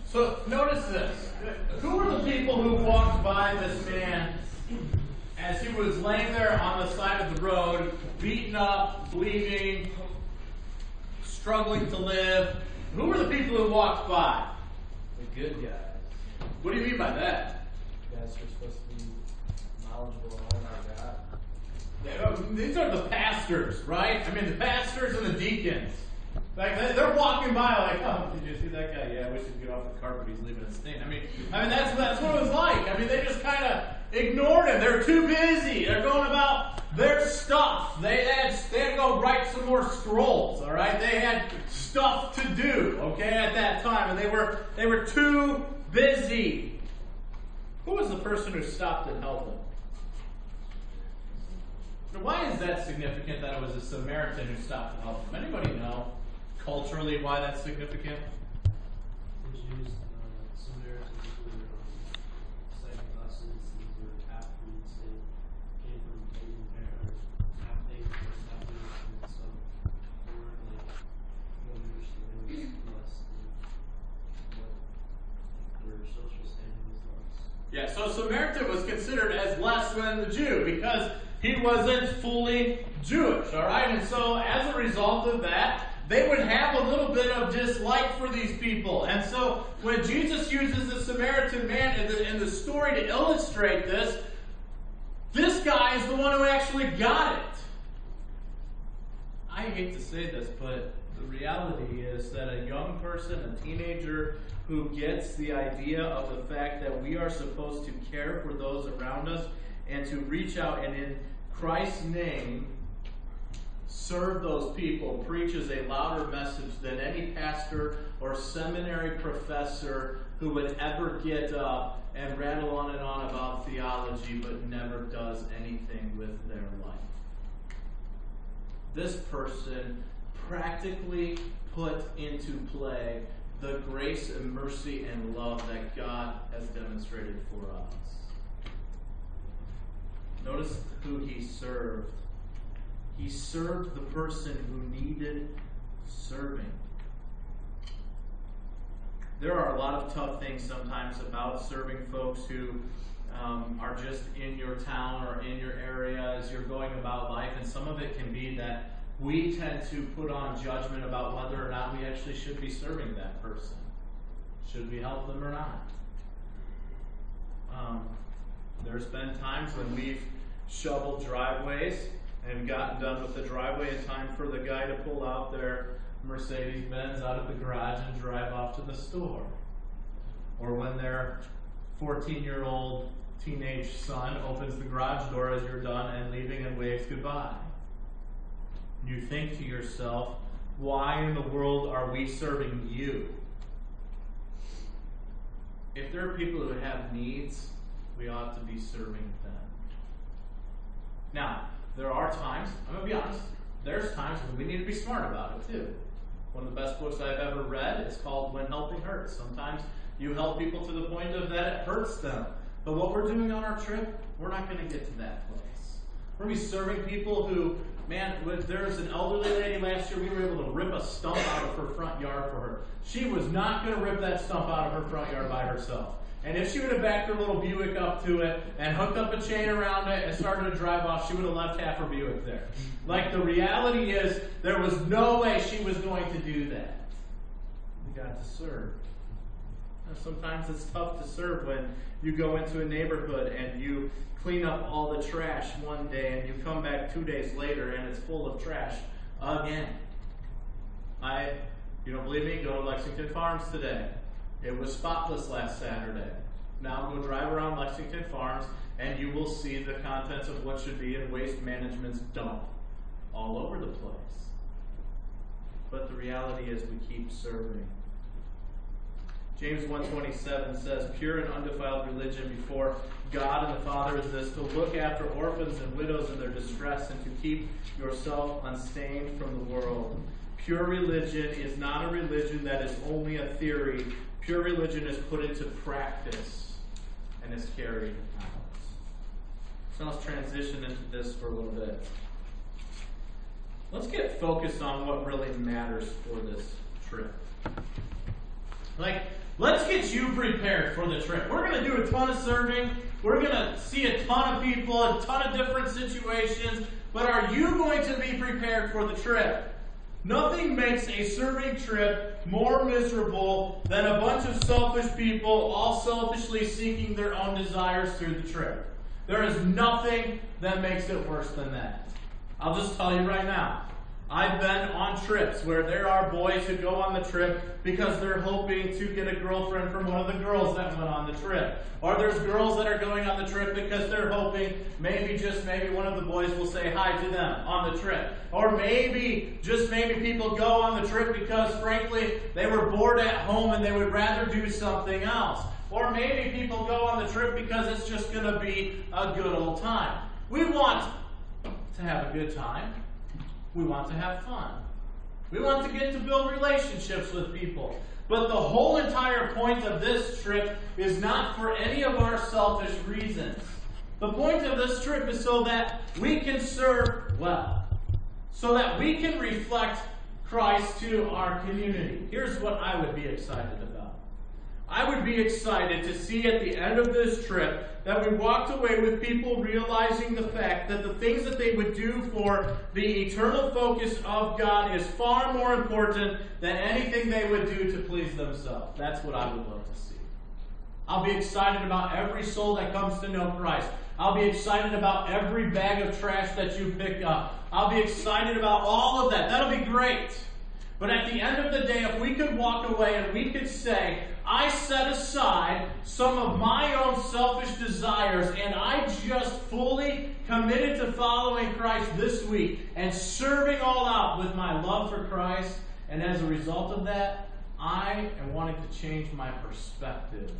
So notice this. Who were the people who walked by this man as he was laying there on the side of the road, beaten up, bleeding, struggling to live? Who were the people who walked by? The good guys. What do you mean by that? Guys who are supposed to be knowledgeable and all about God. These are the pastors, right? I mean, the pastors and the deacons. Like they're walking by like, oh, did you see that guy? Yeah, we should get off the carpet. He's leaving a stain. I mean, that's what it was like. I mean, they just kind of ignored him. They're too busy. They're going about their stuff. They had to go write some more scrolls. All right, they had stuff to do. Okay, at that time, and they were too busy. Who was the person who stopped and helped them? Now, why is that significant that it was a Samaritan who stopped to help them? Anybody know culturally why that's significant? The Jews, Samaritans were second classes. These were half-breeds. They came from pagan parents, half-pagan parents, half-Jewish, and so they weren't like well-nourished. They were less than what their social standing was. Yeah, so Samaritan was considered as less than the Jew because he wasn't fully Jewish, all right? And so as a result of that, they would have a little bit of dislike for these people. And so when Jesus uses the Samaritan man in the story to illustrate this guy is the one who actually got it. I hate to say this, but the reality is that a young person, a teenager, who gets the idea of the fact that we are supposed to care for those around us and to reach out and in Christ's name serve those people preaches a louder message than any pastor or seminary professor who would ever get up and rattle on and on about theology but never does anything with their life. This person practically put into play the grace and mercy and love that God has demonstrated for us. Notice who he served. He served the person who needed serving. There are a lot of tough things sometimes about serving folks who are just in your town or in your area as you're going about life, and some of it can be that we tend to put on judgment about whether or not we actually should be serving that person. Should we help them or not? There's been times when we've shoveled driveways and gotten done with the driveway in time for the guy to pull out their Mercedes-Benz out of the garage and drive off to the store. Or when their 14-year-old teenage son opens the garage door as you're done and leaving and waves goodbye. You think to yourself, why in the world are we serving you? If there are people who have needs, we ought to be serving them. Now, there are times, I'm going to be honest, there's times when we need to be smart about it too. One of the best books I've ever read is called When Helping Hurts. Sometimes you help people to the point of that it hurts them. But what we're doing on our trip, we're not going to get to that place. We're going to be serving people who, man, there was an elderly lady last year, we were able to rip a stump out of her front yard for her. She was not going to rip that stump out of her front yard by herself. And if she would have backed her little Buick up to it and hooked up a chain around it and started to drive off, she would have left half her Buick there. Like, the reality is, there was no way she was going to do that. We got to serve. Now, sometimes it's tough to serve when you go into a neighborhood and you clean up all the trash one day and you come back 2 days later and it's full of trash again. You don't believe me? Go to Lexington Farms today. It was spotless last Saturday. Now go drive around Lexington Farms and you will see the contents of what should be in Waste Management's dump all over the place. But the reality is we keep serving. James 1:27 says, pure and undefiled religion before God and the Father is this, to look after orphans and widows in their distress and to keep yourself unstained from the world. Pure religion is not a religion that is only a theory. Pure religion is put into practice and is carried out. So let's transition into this for a little bit. Let's get focused on what really matters for this trip. Like, Let's get you prepared for the trip. We're going to do a ton of serving. We're going to see a ton of people, a ton of different situations. But are you going to be prepared for the trip? Nothing makes a serving trip more miserable than a bunch of selfish people all selfishly seeking their own desires through the trip. There is nothing that makes it worse than that. I'll just tell you right now. I've been on trips where there are boys who go on the trip because they're hoping to get a girlfriend from one of the girls that went on the trip. Or there's girls that are going on the trip because they're hoping maybe, just maybe, one of the boys will say hi to them on the trip. Or maybe, just maybe, people go on the trip because, frankly, they were bored at home and they would rather do something else. Or maybe people go on the trip because it's just going to be a good old time. We want to have a good time. We want to have fun. We want to get to build relationships with people. But the whole entire point of this trip is not for any of our selfish reasons. The point of this trip is so that we can serve well. So that we can reflect Christ to our community. Here's what I would be excited about. I would be excited to see at the end of this trip that we walked away with people realizing the fact that the things that they would do for the eternal focus of God is far more important than anything they would do to please themselves. That's what I would love to see. I'll be excited about every soul that comes to know Christ. I'll be excited about every bag of trash that you pick up. I'll be excited about all of that. That'll be great. But at the end of the day, if we could walk away and we could say, I set aside some of my own selfish desires and I just fully committed to following Christ this week and serving all out with my love for Christ, and as a result of that, I am wanting to change my perspective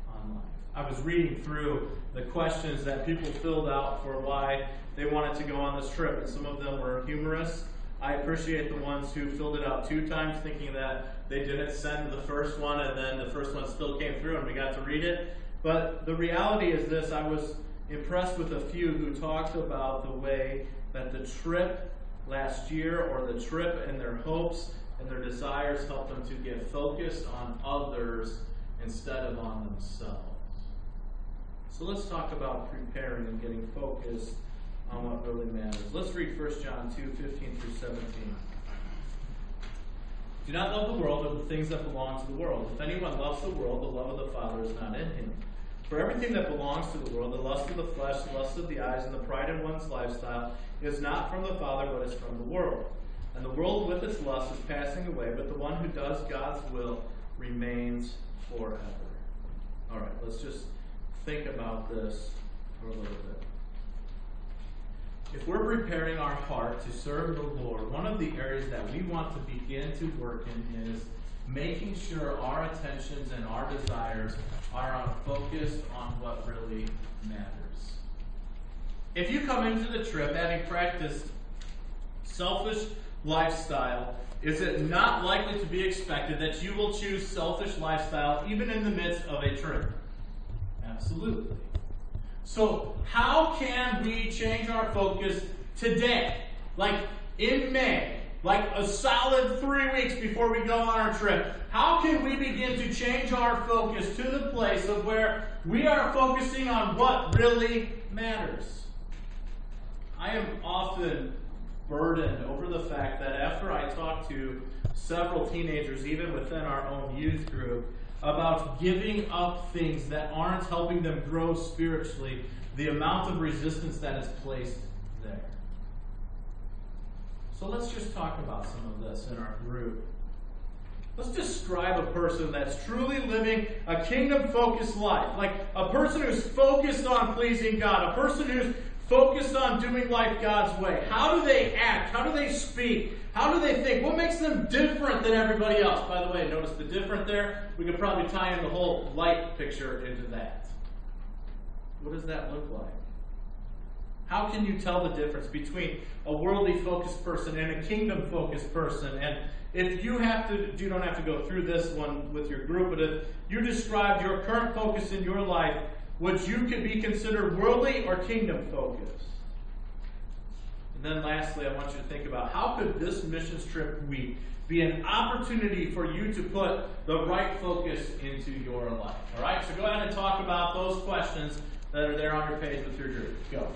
on life. I was reading through the questions that people filled out for why they wanted to go on this trip, and some of them were humorous. I appreciate the ones who filled it out 2 times thinking that they didn't send the first one and then the first one still came through and we got to read it. But the reality is this: I was impressed with a few who talked about the way that the trip last year, or the trip and their hopes and their desires, helped them to get focused on others instead of on themselves. So let's talk about preparing and getting focused on what really matters. Let's read 1 John 2:15 through 17. Do not love the world or the things that belong to the world. If anyone loves the world, the love of the Father is not in him. For everything that belongs to the world, the lust of the flesh, the lust of the eyes, and the pride in one's lifestyle, is not from the Father, but is from the world. And the world with its lust is passing away, but the one who does God's will remains forever. All right, let's just think about this for a little bit. If we're preparing our heart to serve the Lord, one of the areas that we want to begin to work in is making sure our attentions and our desires are focused on what really matters. If you come into the trip having practiced selfish lifestyle, is it not likely to be expected that you will choose selfish lifestyle even in the midst of a trip? Absolutely. So how can we change our focus today? Like in May, like a solid 3 weeks before we go on our trip. How can we begin to change our focus to the place of where we are focusing on what really matters? I am often burdened over the fact that after I talk to several teenagers, even within our own youth group, about giving up things that aren't helping them grow spiritually, the amount of resistance that is placed there. So let's just talk about some of this in our group. Let's describe a person that's truly living a kingdom-focused life, like a person who's focused on pleasing God, a person who's focused on doing life God's way. How do they act? How do they speak? How do they think? What makes them different than everybody else? By the way, notice the different there. We could probably tie in the whole light picture into that. What does that look like? How can you tell the difference between a worldly focused person and a kingdom focused person? And if you don't have to go through this one with your group, but if you described your current focus in your life, would you could be considered worldly or kingdom focused? And then lastly, I want you to think about how could this missions trip week be an opportunity for you to put the right focus into your life. All right, so go ahead and talk about those questions that are there on your page with your group. Go.